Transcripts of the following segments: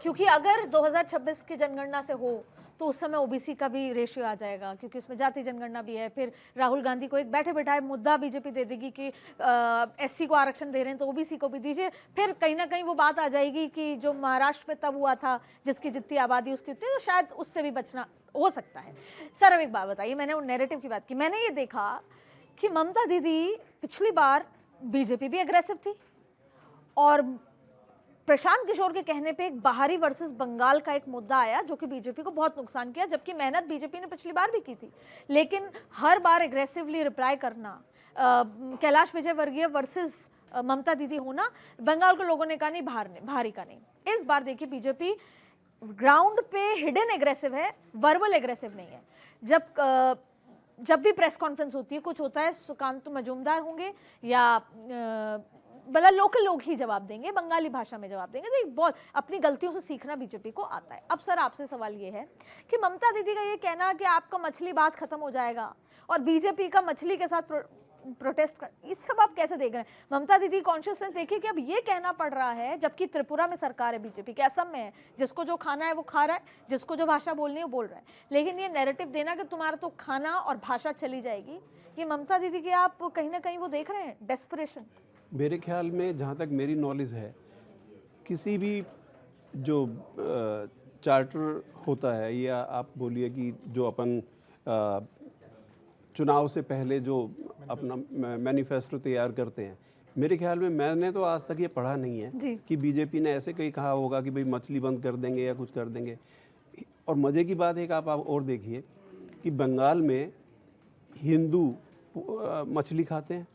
क्योंकि अगर 2026 की जनगणना से हो तो उस समय ओबीसी का भी रेशियो आ जाएगा, क्योंकि उसमें जाति जनगणना भी है। फिर राहुल गांधी को एक बैठे बैठाए मुद्दा बीजेपी दे देगी कि एससी को आरक्षण दे रहे हैं तो ओबीसी को भी दीजिए। फिर कहीं ना कहीं वो बात आ जाएगी कि जो महाराष्ट्र में तब हुआ था, जिसकी जितनी आबादी उसकी उतनी, तो शायद उससे भी बचना हो सकता है। सर अब एक बात बताइए, मैंने नैरेटिव की बात की, मैंने ये देखा कि ममता दीदी पिछली बार बीजेपी भी एग्रेसिव थी और प्रशांत किशोर के कहने पे एक बाहरी वर्सेस बंगाल का एक मुद्दा आया जो कि बीजेपी को बहुत नुकसान किया, जबकि मेहनत बीजेपी ने पिछली बार भी की थी। लेकिन हर बार एग्रेसिवली रिप्लाई करना, कैलाश विजयवर्गीय वर्सेस ममता दीदी होना, बंगाल के लोगों ने कहा नहीं, भारी का नहीं। इस बार देखिए बीजेपी ग्राउंड पे हिडन एग्रेसिव है, वर्बल एग्रेसिव नहीं है। जब भी प्रेस कॉन्फ्रेंस होती है, कुछ होता है, सुकांत मजूमदार होंगे या मतलब लोकल लोग ही जवाब देंगे, बंगाली भाषा में जवाब देंगे। तो बहुत अपनी गलतियों से सीखना बीजेपी को आता है। अब सर आपसे सवाल ये है कि ममता दीदी का ये कहना कि आपका मछली बात खत्म हो जाएगा और बीजेपी का मछली के साथ प्रोटेस्ट कर, इस सब आप कैसे देख रहे हैं? ममता दीदी कॉन्शियसनेस देखिए कि अब ये कहना पड़ रहा है, जबकि त्रिपुरा में सरकार है बीजेपी के, असम में है, जिसको जो खाना है वो खा रहा है, जिसको जो भाषा बोलनी है वो बोल रहा है। लेकिन ये नैरेटिव देना कि तुम्हारा तो खाना और भाषा चली जाएगी, ये ममता दीदी की आप कहीं ना कहीं वो देख रहे हैं डेस्परेशन? मेरे ख्याल में जहाँ तक मेरी नॉलेज है, किसी भी जो चार्टर होता है या आप बोलिए कि जो अपन चुनाव से पहले जो अपना मैनिफेस्टो तैयार करते हैं, मेरे ख्याल में मैंने तो आज तक ये पढ़ा नहीं है कि बीजेपी ने ऐसे कहीं कहा होगा कि भाई मछली बंद कर देंगे या कुछ कर देंगे। और मज़े की बात है कि आप और देखिए कि बंगाल में हिंदू मछली खाते हैं,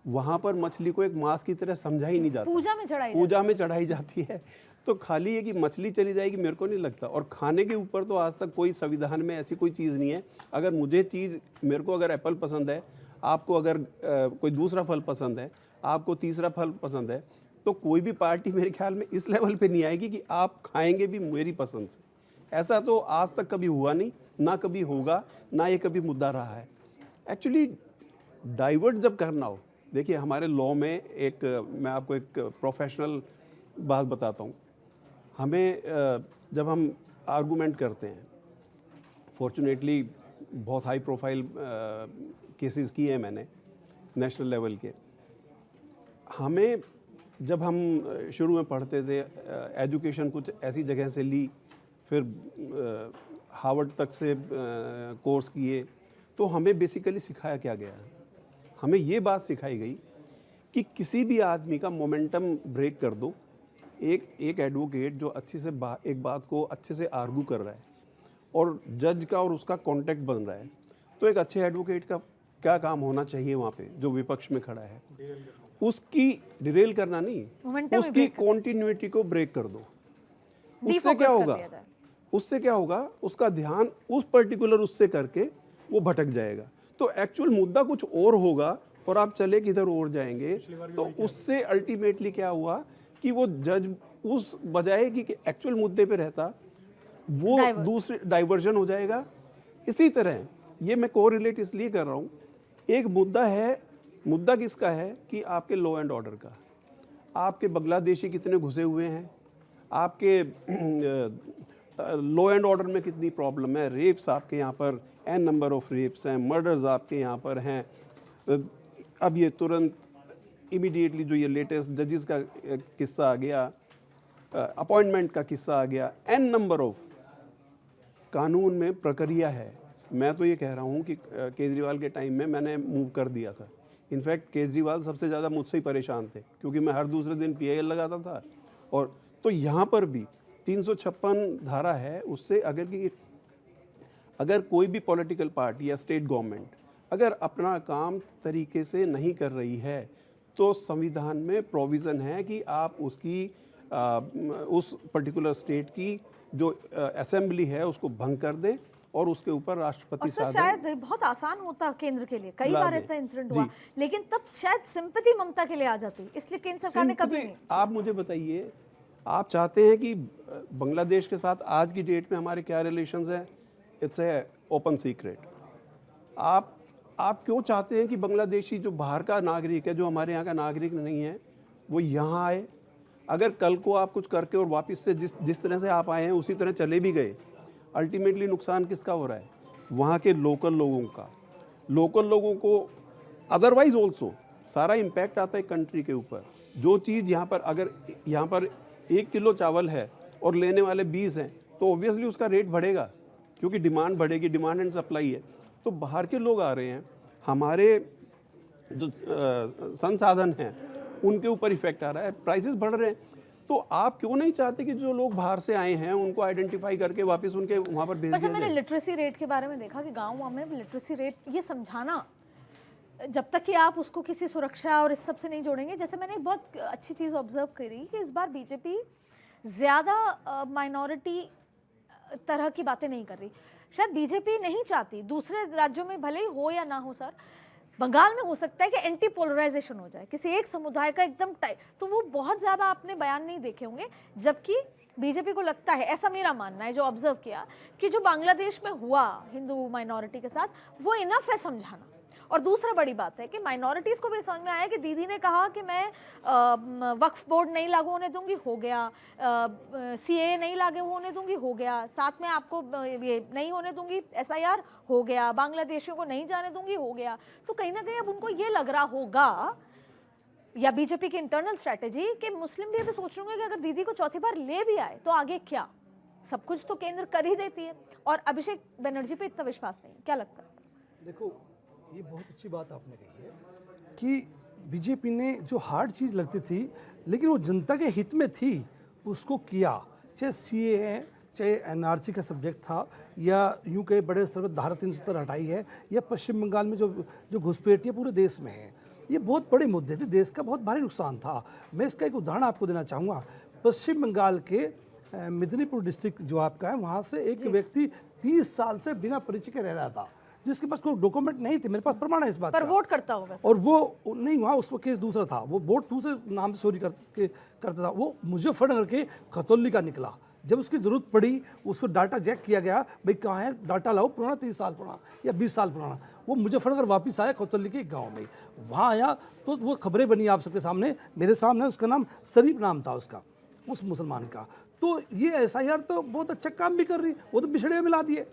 वहाँ पर मछली को एक मांस की तरह समझा ही नहीं जाता, पूजा में चढ़ाई जाती है। तो खाली ये कि मछली चली जाएगी, मेरे को नहीं लगता। और खाने के ऊपर तो आज तक कोई संविधान में ऐसी कोई चीज़ नहीं है। अगर मेरे को अगर एप्पल पसंद है, आपको अगर कोई दूसरा फल पसंद है, आपको तीसरा फल पसंद है, तो कोई भी पार्टी मेरे ख्याल में इस लेवल पे नहीं आएगी कि आप खाएंगे भी मेरी पसंद से। ऐसा तो आज तक कभी हुआ नहीं, ना कभी होगा, ना ये कभी मुद्दा रहा है। एक्चुअली डाइवर्ट जब करना हो, देखिए हमारे लॉ में मैं आपको एक प्रोफेशनल बात बताता हूँ। हमें जब हम आर्गूमेंट करते हैं, फॉर्चुनेटली बहुत हाई प्रोफाइल केसेस किए हैं मैंने नेशनल लेवल के। हमें जब हम शुरू में पढ़ते थे, एजुकेशन कुछ ऐसी जगह से ली, फिर हार्वर्ड तक से कोर्स किए, तो हमें बेसिकली सिखाया क्या गया? हमें ये बात सिखाई गई कि किसी भी आदमी का मोमेंटम ब्रेक कर दो। एक एडवोकेट जो अच्छे से एक बात को अच्छे से आर्गू कर रहा है और जज का और उसका कॉन्टेक्ट बन रहा है, तो एक अच्छे एडवोकेट का क्या काम होना चाहिए वहाँ पे जो विपक्ष में खड़ा है? उसकी डिरेल करना नहीं, उसकी कॉन्टिन्यूटी को ब्रेक कर दो। उससे क्या होगा? उसका ध्यान उस पर्टिकुलर उससे करके वो भटक जाएगा। तो एक्चुअल मुद्दा कुछ और होगा और आप चले किधर और जाएंगे। तो उससे अल्टीमेटली क्या हुआ कि वो जज उस बजाय कि एक्चुअल मुद्दे पे रहता, वो दूसरे डाइवर्जन हो जाएगा। इसी तरह ये मैं कोरिलेट इसलिए कर रहा हूँ, एक मुद्दा किसका है कि आपके लॉ एंड ऑर्डर का, आपके बांग्लादेशी कितने घुसे हुए हैं, आपके लॉ एंड ऑर्डर में कितनी प्रॉब्लम है, रेप्स आपके यहाँ पर एन नंबर ऑफ रेप्स हैं, मर्डर्स आपके यहाँ पर हैं। अब ये तुरंत इमीडिएटली जो ये लेटेस्ट जजेस का किस्सा आ गया, अपॉइंटमेंट का किस्सा आ गया, एन नंबर ऑफ कानून में प्रक्रिया है। मैं तो ये कह रहा हूँ कि केजरीवाल के टाइम में मैंने मूव कर दिया था। इनफैक्ट केजरीवाल सबसे ज़्यादा मुझसे ही परेशान थे, क्योंकि मैं हर दूसरे दिन PIL लगाता था। और तो यहाँ पर भी 356 धारा है, उससे अगर कोई भी पॉलिटिकल पार्टी या स्टेट गवर्नमेंट अगर अपना काम तरीके से नहीं कर रही है, तो संविधान में प्रोविज़न है कि आप उस पर्टिकुलर स्टेट की जो असेंबली है उसको भंग कर दें और उसके ऊपर राष्ट्रपति शायद बहुत आसान होता केंद्र के लिए, कई बार ऐसा इंसिडेंट हुआ, लेकिन तब शायद सिंपैथी ममता के लिए आ जाती, इसलिए केंद्र सरकार ने कभी नहीं। आप मुझे बताइए, आप चाहते हैं कि बांग्लादेश के साथ आज की डेट में हमारे क्या रिलेशंस हैं? It's a open secret. आप क्यों चाहते हैं कि बांग्लादेशी जो बाहर का नागरिक है, जो हमारे यहाँ का नागरिक नहीं है, वो यहाँ आए? अगर कल को आप कुछ करके और वापस से जिस तरह से आप आए हैं उसी तरह चले भी गए, अल्टीमेटली नुकसान किसका हो रहा है? वहाँ के लोकल लोगों का। लोकल लोगों को अदरवाइज ऑल्सो सारा इम्पैक्ट आता है कंट्री के ऊपर। जो चीज़ यहाँ पर, अगर यहाँ पर 1 किलो चावल है और लेने वाले 20 हैं, तो ऑब्वियसली उसका रेट बढ़ेगा, क्योंकि डिमांड बढ़ेगी, डिमांड एंड सप्लाई है। तो बाहर के लोग आ रहे हैं, हमारे जो संसाधन हैं उनके ऊपर इफेक्ट आ रहा है, प्राइसेस बढ़ रहे हैं। तो आप क्यों नहीं चाहते कि जो लोग बाहर से आए हैं उनको आइडेंटिफाई करके वापस उनके वहाँ पर भेज दिया मैंने लिटरेसी रेट के बारे में देखा कि गाँव में लिटरेसी रेट, ये समझाना, जब तक कि आप उसको किसी सुरक्षा और इस सब से नहीं जोड़ेंगे। जैसे मैंने एक बहुत अच्छी चीज़ ऑब्जर्व करी कि इस बार बीजेपी ज़्यादा माइनॉरिटी तरह की बातें नहीं कर रही। शायद बीजेपी नहीं चाहती, दूसरे राज्यों में भले ही हो या ना हो सर, बंगाल में हो सकता है कि एंटी पोलराइजेशन हो जाए, किसी एक समुदाय का एकदम टाइट, तो वो बहुत ज़्यादा आपने बयान नहीं देखे होंगे। जबकि बीजेपी को लगता है, ऐसा मेरा मानना है जो ऑब्जर्व किया, कि जो बांग्लादेश में हुआ हिंदू माइनॉरिटी के साथ वो इनफ है समझाना। और दूसरा बड़ी बात है कि माइनॉरिटीज़ को भी समझ में आया कि दीदी ने कहा कि मैं वक्फ बोर्ड नहीं लागू होने दूंगी, हो गया, सीए नहीं लागू होने दूंगी, हो गया, साथ में आपको ये नहीं होने दूंगी SIR, हो गया, बांग्लादेशियों को नहीं जाने दूंगी, हो गया। तो कहीं ना कहीं अब उनको ये लग रहा होगा, या बीजेपी की इंटरनल स्ट्रैटेजी, कि मुस्लिम भी सोच रहे कि अगर दीदी को चौथी बार ले भी आए तो आगे क्या, सब कुछ तो केंद्र कर ही देती है। और अभिषेक बनर्जी पे इतना विश्वास नहीं, क्या लगता है? देखो, ये बहुत अच्छी बात आपने कही है कि बीजेपी ने जो हार्ड चीज़ लगती थी लेकिन वो जनता के हित में थी, उसको किया। चाहे CA है, चाहे NRC का सब्जेक्ट था, या यूं कहे बड़े स्तर पर धारा 370 हटाई है, या पश्चिम बंगाल में जो घुसपैठियाँ पूरे देश में है, ये बहुत बड़े मुद्दे थे, देश का बहुत भारी नुकसान था। मैं इसका एक उदाहरण आपको देना चाहूँगा। पश्चिम बंगाल के मेदिनीपुर डिस्ट्रिक्ट जो आपका है, वहाँ से एक व्यक्ति 30 साल से बिना परिचय के रह रहा था, जिसके पास कोई डॉक्यूमेंट नहीं थे। मेरे पास प्रमाण है इस बात पर का। वोट करता होगा और वो नहीं, वहाँ उसको केस दूसरा था, वो वोट दूसरे नाम से चोरी करता था। वो मुजफ्फरनगर के खतौली का निकला। जब उसकी ज़रूरत पड़ी, उसको डाटा चेक किया गया, भाई कहाँ है, डाटा लाओ, पुराना 30 साल पुराना या 20 साल पुराना। वो मुजफ्फरनगर वापस आया, खतौली के गाँव में। वहाँ आया तो वो खबरें बनी आप सबके सामने, मेरे सामने। उसका नाम शरीफ नाम था उसका, उस मुसलमान का। तो ये SIR तो बहुत अच्छा काम भी कर रही, वो तो बिछड़े हुए मिला दिए।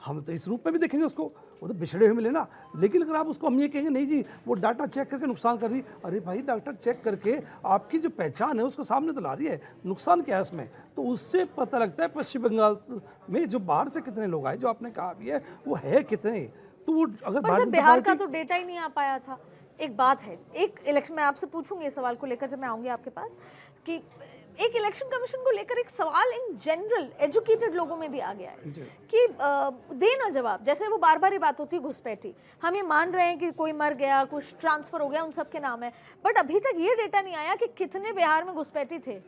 हम तो इस रूप में भी देखेंगे उसको, वो तो बिछड़े हुए मिले ना। लेकिन अगर आप उसको हम ये कहेंगे नहीं जी वो डाटा चेक करके नुकसान कर रही, अरे भाई डाटा चेक करके आपकी जो पहचान है उसको सामने तो ला रही है, नुकसान क्या है उसमें? तो उससे पता लगता है पश्चिम बंगाल में जो बाहर से कितने लोग आए, जो आपने कहा भी है वो है कितने। तो वो अगर बिहार का तो डेटा ही नहीं आ पाया था। एक बात है, एक इलेक्शन, मैं आपसे पूछूंगी इस सवाल को लेकर जब मैं आऊंगी आपके पास, कि एक इलेक्शन कमीशन को लेकर एक सवाल इन जनरल एजुकेटेड लोगों में भी आ गया है कि देना जवाब। जैसे वो बार बार ही बात होती है घुसपैठी, हम ये मान रहे हैं कि कोई मर गया, कुछ ट्रांसफर हो गया, उन सब के नाम है, बट अभी तक ये डेटा नहीं आया कि कितने बिहार में घुसपैठी थे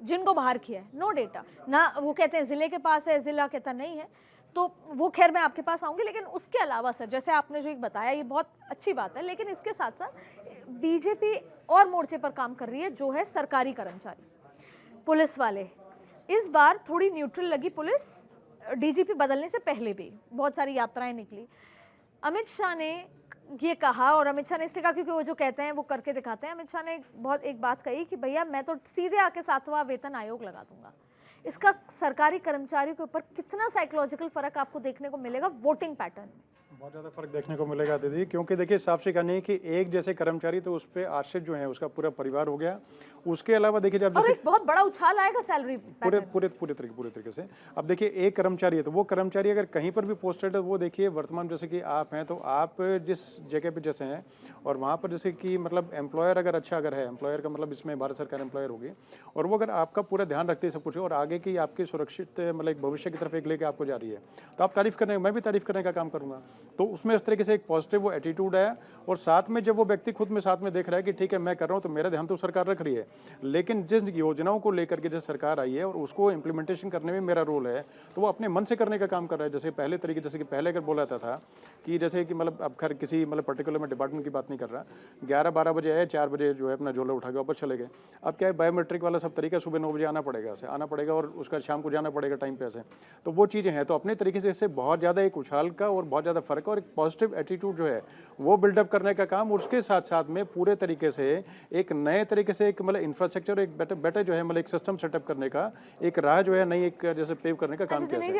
जिनको बाहर किया है। नो डेटा ना, वो कहते हैं जिले के पास है, जिला कहता नहीं है। तो वो खैर मैं आपके पास आऊंगी, लेकिन उसके अलावा सर, जैसे आपने जो एक बताया ये बहुत अच्छी बात है, लेकिन इसके साथ साथ बीजेपी और मोर्चे पर काम कर रही है, जो है सरकारी कर्मचारी, पुलिस वाले। इस बार थोड़ी न्यूट्रल लगी पुलिस, DGP बदलने से पहले भी बहुत सारी यात्राएं निकली। अमित शाह ने ये कहा, और अमित शाह ने इसलिए कहा क्योंकि वो जो कहते हैं वो करके दिखाते हैं। अमित शाह ने बहुत एक बात कही कि भैया मैं तो सीधे आके 7वां वेतन आयोग लगा दूंगा। इसका सरकारी कर्मचारियों के ऊपर कितना साइकोलॉजिकल फर्क आपको देखने को मिलेगा वोटिंग पैटर्न? बहुत ज़्यादा फर्क देखने को मिलेगा दीदी, क्योंकि देखिए साफ सी कहानी है कि एक जैसे कर्मचारी तो उस पर आश्रित जो है उसका पूरा परिवार हो गया। उसके अलावा देखिए जब और एक बहुत बड़ा उछाल आएगा सैलरी पूरे तरीके से। अब देखिए एक कर्मचारी है तो वो कर्मचारी अगर कहीं पर भी पोस्टेड है, वो देखिए वर्तमान जैसे कि आप हैं तो आप जिस जगह पे जैसे हैं और वहाँ पर जैसे कि मतलब एम्प्लॉयर अगर अच्छा अगर है, एम्प्लॉयर का मतलब इसमें भारत सरकार एम्प्लॉयर होगी, और वो अगर आपका पूरा ध्यान रखते हैं सब कुछ और आगे की आपकी सुरक्षित मतलब भविष्य की तरफ एक लेके आपको जा रही है, तो आप तारीफ करने, मैं भी तारीफ करने का काम करूँगा। तो उसमें इस तरीके से एक पॉजिटिव वो एटीट्यूड है, और साथ में जब वो व्यक्ति खुद में साथ में देख रहा है कि ठीक है मैं कर रहा हूँ तो मेरा ध्यान तो सरकार रख रही है, लेकिन जिस योजनाओं को लेकर के जैसे सरकार आई है और उसको इम्प्लीमेंटेशन करने में मेरा रोल है, तो वो अपने मन से करने का काम कर रहा है। जैसे पहले तरीके, जैसे कि पहले अगर बोला जाता था कि जैसे कि मतलब अब खैर किसी मतलब पर्टिकुलर में डिपार्टमेंट की बात नहीं कर रहा, 11-12 बजे आए, 4 बजे जो है अपना झोला उठा के वापस चले गए। अब क्या है, बायोमेट्रिक वाला सब तरीका, सुबह 9 बजे आना पड़ेगा, ऐसे आना पड़ेगा और उसका शाम को जाना पड़ेगा टाइम पे, ऐसे तो वो चीज़ें हैं। तो अपने तरीके से इससे बहुत ज़्यादा एक उछाल का और बहुत ज़्यादा फर्क और एक पॉजिटिव एटीट्यूड जो है वो बिल्डअप करने का काम, उसके साथ साथ में पूरे तरीके से एक नए तरीके से एक मतलब वाला इंफ्रास्ट्रक्चर, एक बेटर जो है मतलब एक सिस्टम सेटअप करने का एक राह जो है नई एक जैसे पेव करने का काम अच्छा किया दिनेश जी,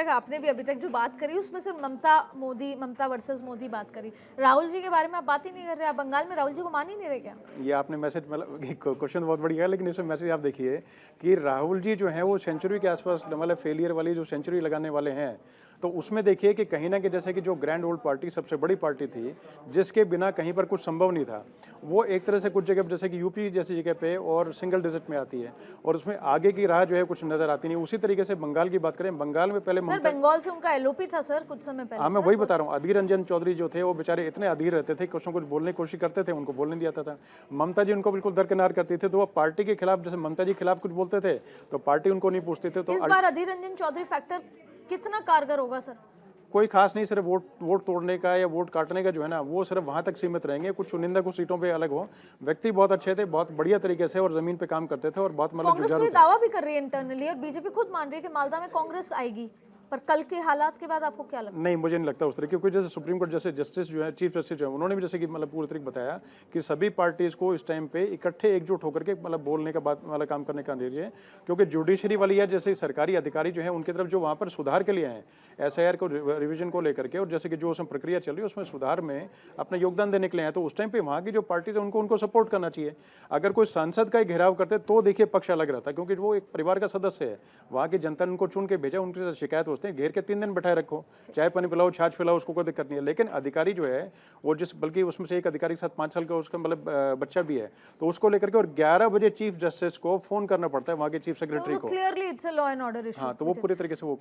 आपने भी अभी तक जो बात करी उसमें सिर्फ ममता वर्सेस मोदी बात करी, राहुल जी के बारे में आप बात ही नहीं कर रहे। आप बंगाल में राहुल जी को मान ही नहीं रहे क्या? ये आपने मैसेज मतलब क्वेश्चन बहुत बढ़िया है, लेकिन इसमें मैसेज आप देखिए कि राहुल जी जो है वो सेंचुरी के आसपास मतलब फेलियर वाली जो सेंचुरी लगाने वाले हैं, तो उसमें देखिए कि कहीं ना कहीं जैसे कि जो ग्रैंड ओल्ड पार्टी सबसे बड़ी पार्टी थी जिसके बिना कहीं पर कुछ संभव नहीं था, वो एक तरह से कुछ जगह जैसे कि यूपी जैसी जगह पे और सिंगल डिजिट में आती है और उसमें आगे की राह जो है कुछ नजर आती नहीं। उसी तरीके से बंगाल की बात करें, बंगाल में पहले सर बंगाल से उनका एलओपी था सर कुछ समय पहले। हाँ, मैं वही बता रहा हूँ, अधीर रंजन चौधरी जो थे वो बेचारे इतने अधीर रहते थे, कुछ ना कुछ बोलने की कोशिश करते थे, उनको बोलने नहीं आता था। ममता जी उनको बिल्कुल दरकिनार करती थी, तो वो पार्टी के खिलाफ जैसे ममता जी खिलाफ कुछ बोलते थे तो पार्टी उनको नहीं पूछती थे। तो इस बार अधीर रंजन चौधरी फैक्टर कितना कारगर होगा सर? कोई खास नहीं, सिर्फ वोट तोड़ने का या वोट काटने का जो है ना वो सिर्फ वहां तक सीमित रहेंगे। कुछ चुनिंदा कुछ सीटों पे अलग हो, व्यक्ति बहुत अच्छे थे, बहुत बढ़िया तरीके से और जमीन पे काम करते थे और बहुत मतलब कांग्रेस तो ये दावा भी कर रही है इंटरनली और बीजेपी खुद मान रही है कि मालदा में कांग्रेस आएगी, पर कल के हालात के बाद आपको क्या लगता है? नहीं, मुझे नहीं लगता उस तरीके, क्योंकि जैसे सुप्रीम कोर्ट जैसे जस्टिस जो है चीफ जस्टिस जो है उन्होंने भी जैसे कि मतलब पूरी तरीके बताया कि सभी पार्टीज को इस टाइम पे इकट्ठे एकजुट होकर के मतलब बोलने का बात वाला काम करने का दीजिए, क्योंकि जुडिशरी वाली है जैसे सरकारी अधिकारी जो है उनकी तरफ जो वहाँ पर सुधार के लिए हैं SIR को रिविजन को लेकर के और जैसे कि जो उसमें प्रक्रिया चल रही है उसमें सुधार में अपना योगदान देने के लिए हैं, तो उस टाइम पे वहाँ की जो पार्टीज है उनको सपोर्ट करना चाहिए। अगर कोई सांसद का घेराव करते तो देखिए पक्ष अलग रहता, क्योंकि वो एक परिवार का सदस्य है, वहाँ की जनता ने उनको चुन के भेजा, उनके साथ शिकायत होते हैं, घेर के 3 दिन बैठाए रखो, चाय पानी पिलाओ, छाछ पिलाओ, उसको कोई दिक्कत नहीं है। लेकिन अधिकारी जो है वो बल्कि उसमें से एक अधिकारी के साथ 5 साल का उसका मतलब बच्चा भी है, तो उसको लेकर के और 11 बजे चीफ जस्टिस को फोन करना पड़ता है वहाँ के चीफ सेक्रेटरी को। Clearly it's a law and order issue. हाँ, तो वो पूरी तरीके से वो